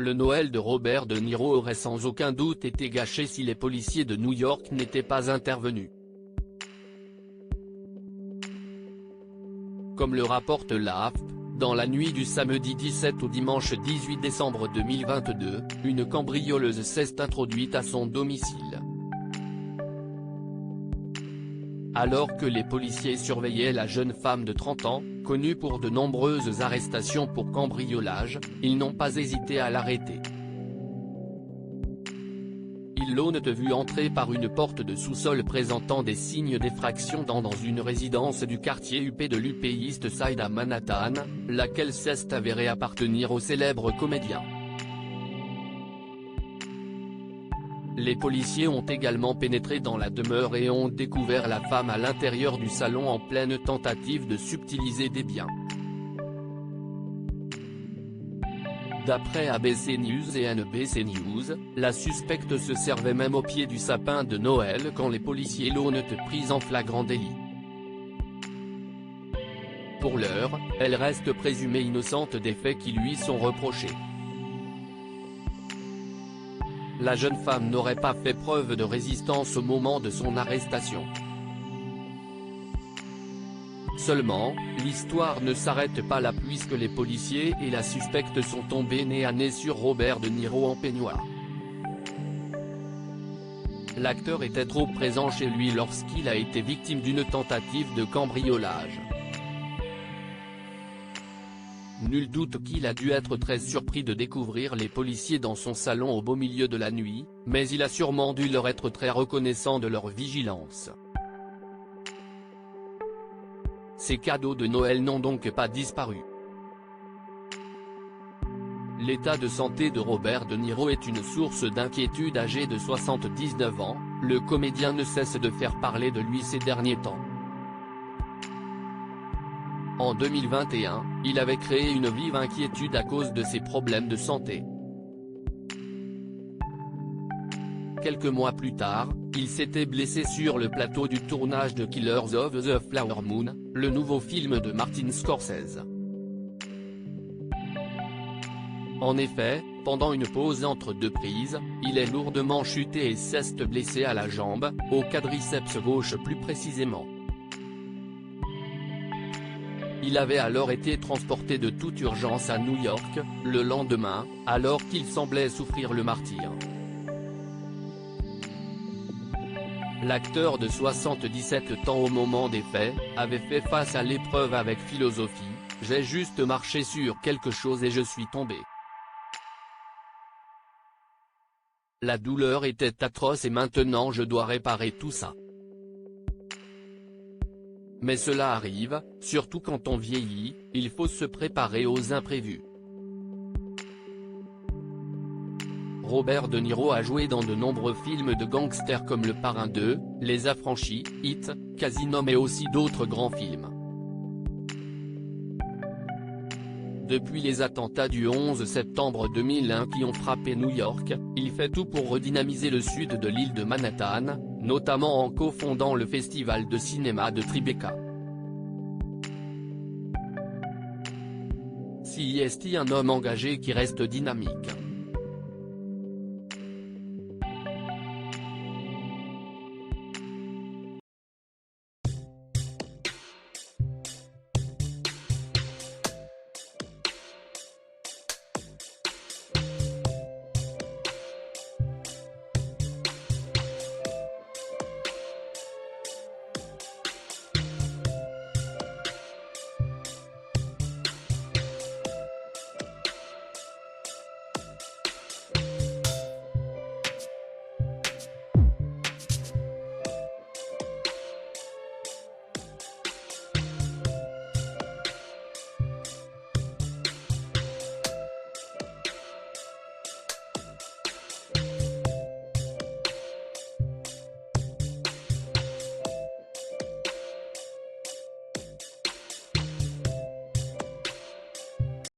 Le Noël de Robert De Niro aurait sans aucun doute été gâché si les policiers de New York n'étaient pas intervenus. Comme le rapporte l'AFP, dans la nuit du samedi 17 au dimanche 18 décembre 2022, une cambrioleuse s'est introduite à son domicile. Alors que les policiers surveillaient la jeune femme de 30 ans, connue pour de nombreuses arrestations pour cambriolage, ils n'ont pas hésité à l'arrêter. Ils l'ont vu entrer par une porte de sous-sol présentant des signes d'effraction dans une résidence du quartier huppé de l'Upper East Side à Manhattan, laquelle s'est avérée appartenir au célèbre comédien. Les policiers ont également pénétré dans la demeure et ont découvert la femme à l'intérieur du salon en pleine tentative de subtiliser des biens. D'après ABC News et NBC News, la suspecte se servait même au pied du sapin de Noël quand les policiers l'ont prise en flagrant délit. Pour l'heure, elle reste présumée innocente des faits qui lui sont reprochés. La jeune femme n'aurait pas fait preuve de résistance au moment de son arrestation. Seulement, l'histoire ne s'arrête pas là puisque les policiers et la suspecte sont tombés nez à nez sur Robert De Niro en peignoir. L'acteur était trop présent chez lui lorsqu'il a été victime d'une tentative de cambriolage. Nul doute qu'il a dû être très surpris de découvrir les policiers dans son salon au beau milieu de la nuit, mais il a sûrement dû leur être très reconnaissant de leur vigilance. Ces cadeaux de Noël n'ont donc pas disparu. L'état de santé de Robert De Niro est une source d'inquiétude. Âgé de 79 ans, le comédien ne cesse de faire parler de lui ces derniers temps. En 2021, il avait créé une vive inquiétude à cause de ses problèmes de santé. Quelques mois plus tard, il s'était blessé sur le plateau du tournage de Killers of the Flower Moon, le nouveau film de Martin Scorsese. En effet, pendant une pause entre deux prises, il est lourdement chuté et s'est blessé à la jambe, au quadriceps gauche plus précisément. Il avait alors été transporté de toute urgence à New York, le lendemain, alors qu'il semblait souffrir le martyre. L'acteur de 77 ans au moment des faits, avait fait face à l'épreuve avec philosophie: « J'ai juste marché sur quelque chose et je suis tombé. La douleur était atroce et maintenant je dois réparer tout ça. » Mais cela arrive, surtout quand on vieillit, il faut se préparer aux imprévus. Robert De Niro a joué dans de nombreux films de gangsters comme Le Parrain 2, Les Affranchis, Hit, Casino mais aussi d'autres grands films. Depuis les attentats du 11 septembre 2001 qui ont frappé New York, il fait tout pour redynamiser le sud de l'île de Manhattan, notamment en cofondant le festival de cinéma de Tribeca. CIST, un homme engagé qui reste dynamique.